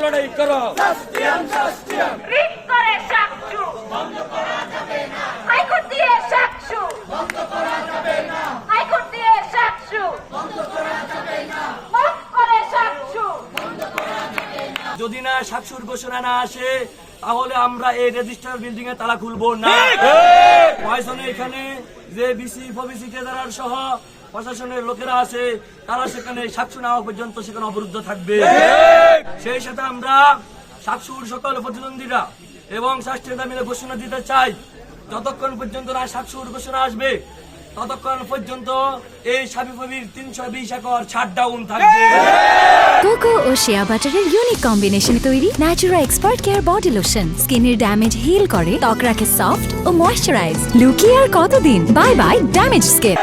লড়াই করো। রিট করে সাকসু বন্ধ করা যাবে না। হাইকোর্ট দিয়ে সাকসু বন্ধ করা যাবে না। হাইকোর্ট দিয়ে সাকসু বন্ধ করা যাবে না। বন্ধ করে সাকসু বন্ধ করা যাবে না। যদি না সাকসুর ঘোষণা না আসে তাহলে আমরা এই রেজিস্টার বিল্ডিং এ তালা খুলবো না। প্রশাসনে এখানে যে বিসি ফবিসি কেদারার সহ প্রশাসনের লোকেরা আছে তারা সেখানে সাকসু না হওয়া পর্যন্ত সেখানে অবরুদ্ধ থাকবে। সেই সাথে আমরা সাকসুর সকল প্রতিদ্বন্দ্বীরা এবং শাস্ত্রীয়তা মিলে ঘোষণা দিতে চাই, যতক্ষণ পর্যন্ত না সাকসুর ঘোষণা আসবে ততক্ষণ পর্যন্ত এই সাবিফবির 320 একর শাটডাউন থাকবে। কোকো ও শিয়া বাটারের ইউনিক কম্বিনেশনে তৈরি Natura expert care body lotion স্কিনের ড্যামেজ হিল করে, ত্বক রাখে সফট ও ময়শ্চারাইজ। লুকিয়ে আর কতদিন? Bye bye damage skin.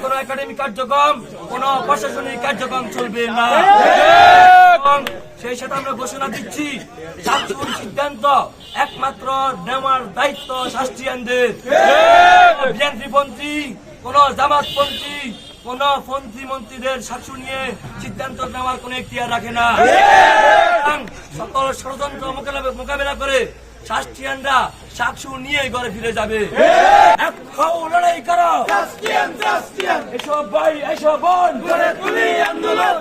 কোনো একাডেমিক কার্যক্রম, কোনো প্রশাসনিক কার্যক্রম চলবে না। এবং সেই সাথে আমরা ঘোষণা দিচ্ছি সাকসুর সিদ্ধান্ত একমাত্র নেওয়ার দায়িত্ব শাস্ত্রীয়ানদের। বিএনপিপন্থী, কোন জামাতপন্থী, কোন পন্থী মন্ত্রীদের সাকসু নিয়ে সিদ্ধান্ত নেওয়ার কোন এখতিয়ার রাখে না। সকল ষড়যন্ত্র মোকাবেলা করে শাস্ত্রীয়ানরা সাকসু নিয়ে ঘরে ফিরে যাবে। লড়াই করো। এসব ভাই, এসব বোন, গড়ে তুলি আন্দোলন।